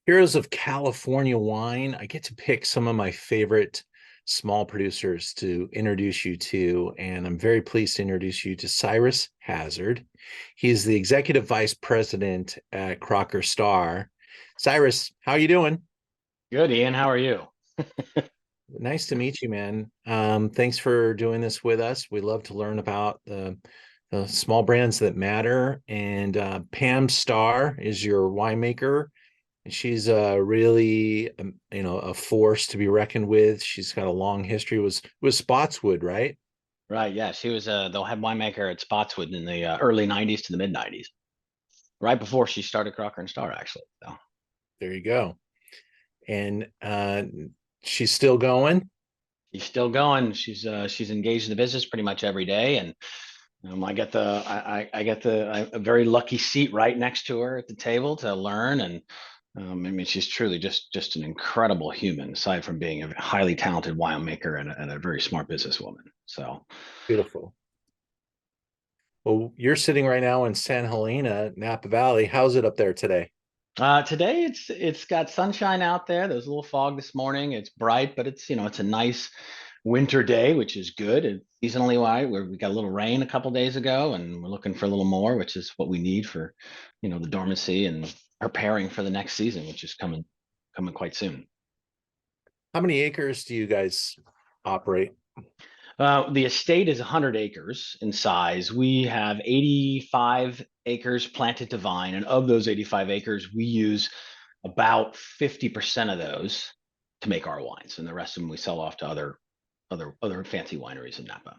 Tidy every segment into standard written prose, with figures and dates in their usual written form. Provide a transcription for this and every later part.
Heroes of California Wine. I get to pick some of my favorite small producers to introduce you to, and I'm very pleased to introduce you to Cyrus Hazzard. He's the executive vice president at Crocker Starr. Cyrus, how are you doing? Good, Ian. How are you? Nice to meet you, man. Thanks for doing this with us. We love to learn about the small brands that matter. And Pam Starr is your winemaker. She's really, a force to be reckoned with. She's got a long history. Was Spotswood, right? Right. Yeah, she was the head winemaker at Spotswood in the early '90s to the mid '90s, right before she started Crocker and Starr, actually. So There you go. And she's still going. she's still going. She's engaged in the business pretty much every day, and I get a very lucky seat right next to her at the table to learn. And I mean, she's truly just an incredible human, aside from being a highly talented winemaker and a very smart businesswoman. So. Beautiful. Well, you're sitting right now in San Helena, Napa Valley. How's it up there today? Today it's got sunshine out there. There's a little fog this morning. It's bright, but it's a nice winter day, which is good. It's seasonally why we got a little rain a couple days ago, and we're looking for a little more, which is what we need for the dormancy and preparing for the next season, which is coming quite soon. How many acres do you guys operate? The estate is 100 acres in size. We have 85 acres planted to vine, and of those 85 acres, we use about 50% of those to make our wines, and the rest of them we sell off to other fancy wineries in Napa.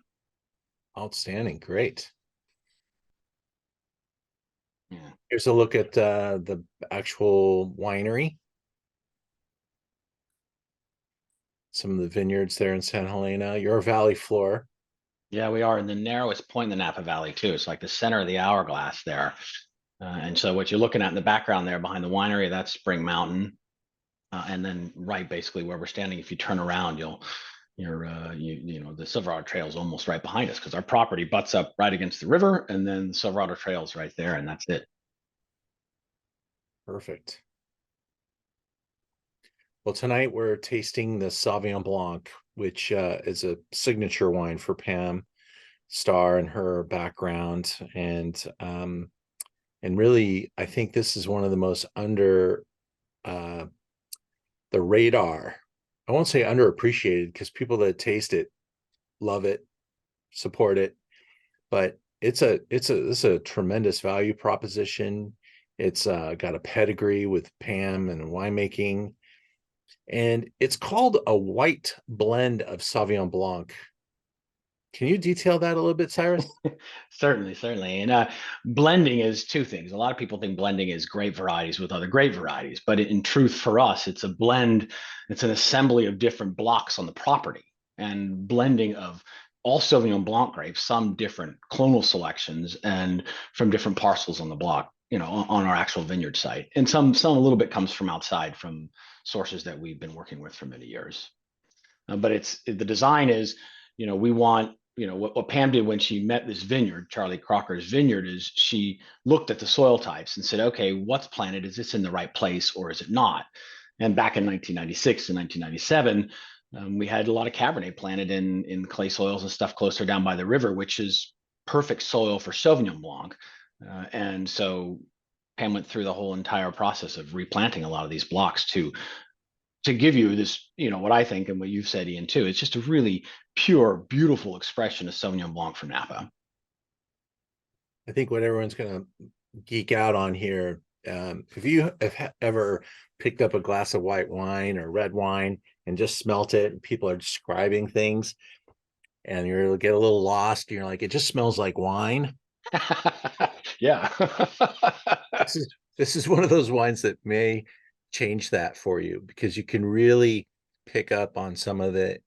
Outstanding. Great. Yeah. Here's a look at the actual winery. Some of the vineyards there in San Helena, your valley floor. Yeah, we are in the narrowest point in the Napa Valley too. It's like the center of the hourglass there. And so what you're looking at in the background there behind the winery, that's Spring Mountain. And then right basically where we're standing, if you turn around, the Silverado Trail is almost right behind us because our property butts up right against the river, and then the Silverado Trail's right there, and that's it. Perfect. Well, tonight we're tasting the Sauvignon Blanc, which is a signature wine for Pam Starr and her background. And really, I think this is one of the most under uh, the radar. I won't say underappreciated because people that taste it love it, support it, but it's a tremendous value proposition. It's got a pedigree with Pam and winemaking, and it's called a white blend of Sauvignon Blanc. Can you detail that a little bit, Cyrus? Certainly, certainly. And blending is two things. A lot of people think blending is grape varieties with other grape varieties, but in truth, for us, it's a blend. It's an assembly of different blocks on the property and blending of all Sauvignon Blanc grapes, some different clonal selections, and from different parcels on the block, on our actual vineyard site. And some a little bit comes from outside, from sources that we've been working with for many years. But the design is, we want, what Pam did when she met this vineyard, Charlie Crocker's vineyard, is she looked at the soil types and said, okay, what's planted? Is this in the right place or is it not? And back in 1996 and 1997, we had a lot of Cabernet planted in clay soils and stuff closer down by the river, which is perfect soil for Sauvignon Blanc. And so Pam went through the whole entire process of replanting a lot of these blocks to give you this, what I think and what you've said, Ian, too. It's just a really pure, beautiful expression of Sauvignon Blanc from Napa. I think what everyone's going to geek out on here, if you have ever picked up a glass of white wine or red wine and just smelt it, and people are describing things, and you'll get a little lost, and you're like, it just smells like wine. Yeah. This is one of those wines that may change that for you because you can really pick up on some of the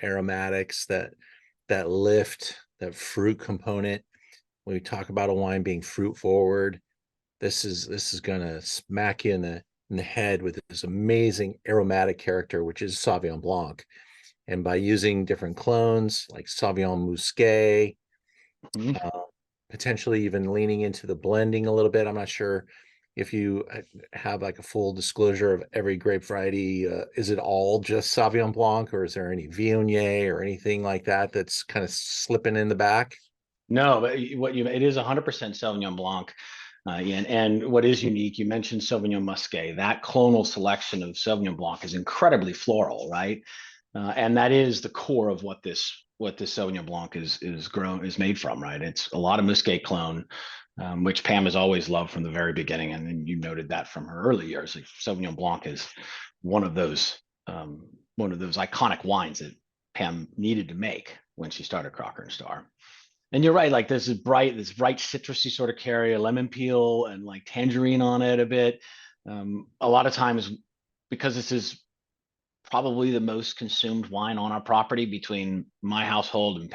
aromatics that lift, that fruit component. When we talk about a wine being fruit forward, this is gonna smack you in the head with this amazing aromatic character, which is Sauvignon Blanc. And by using different clones like Sauvignon Muscat, Mhm. uh, potentially even leaning into the blending a little bit. I'm not sure if you have like a full disclosure of every grape variety, is it all just Sauvignon Blanc, or is there any Viognier or anything like that that's kind of slipping in the back? No, but it is 100% Sauvignon Blanc. And what is unique, you mentioned Sauvignon Muscat. That clonal selection of Sauvignon Blanc is incredibly floral, right? And that is the core of what this Sauvignon Blanc is made from, right? It's a lot of Muscat clone, which Pam has always loved from the very beginning, and then you noted that from her early years. Like Sauvignon Blanc is one of those iconic wines that Pam needed to make when she started Crocker and Starr. And you're right, like this bright citrusy sort of carry, a lemon peel and like tangerine on it a bit. A lot of times, because this is probably the most consumed wine on our property between my household and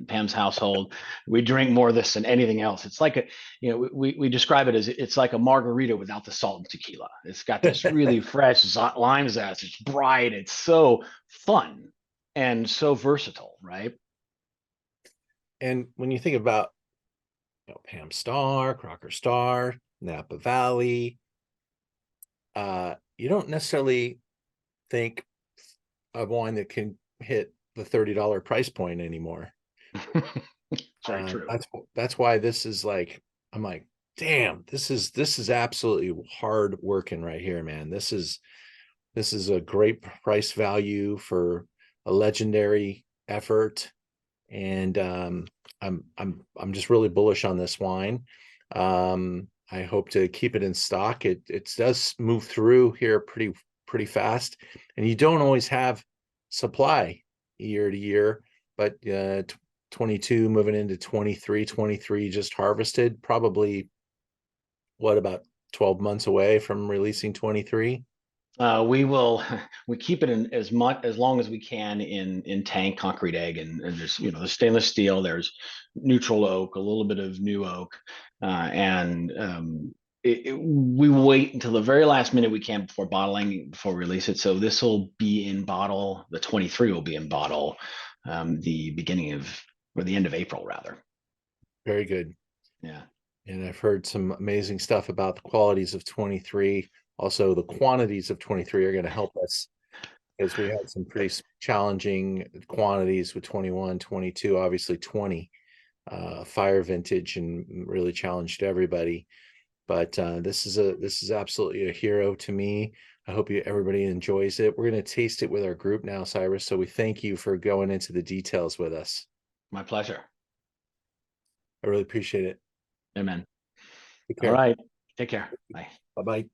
Pam's household, we drink more of this than anything else. It's like we describe it as it's like a margarita without the salt and tequila. It's got this really fresh lime zest. It's bright. It's so fun and so versatile, right? And when you think about, Pam Starr, Crocker Starr, Napa Valley, you don't necessarily think of wine that can hit the $30 price point anymore. Very true. That's why this is like, I'm like, damn, this is absolutely hard working right here, man. This is a great price value for a legendary effort. And I'm just really bullish on this wine. I hope to keep it in stock. It does move through here pretty fast, and you don't always have supply year to year, but 22 moving into 23 just harvested, probably what, about 12 months away from releasing 23. We keep it in as long as we can in tank concrete egg, and there's the stainless steel, there's neutral oak, a little bit of new oak, and we wait until the very last minute we can before bottling, before we release it. So this will be in bottle. The 23 will be in bottle the beginning of, or the end of April rather. Very good. Yeah. And I've heard some amazing stuff about the qualities of 23. Also, the quantities of 23 are going to help us, because we had some pretty challenging quantities with 21, 22, obviously 20, fire vintage, and really challenged everybody. But this is absolutely a hero to me. I hope everybody enjoys it. We're going to taste it with our group now, Cyrus. So we thank you for going into the details with us. My pleasure. I really appreciate it. Amen. Take All care. right. Take care. Bye. Bye-bye.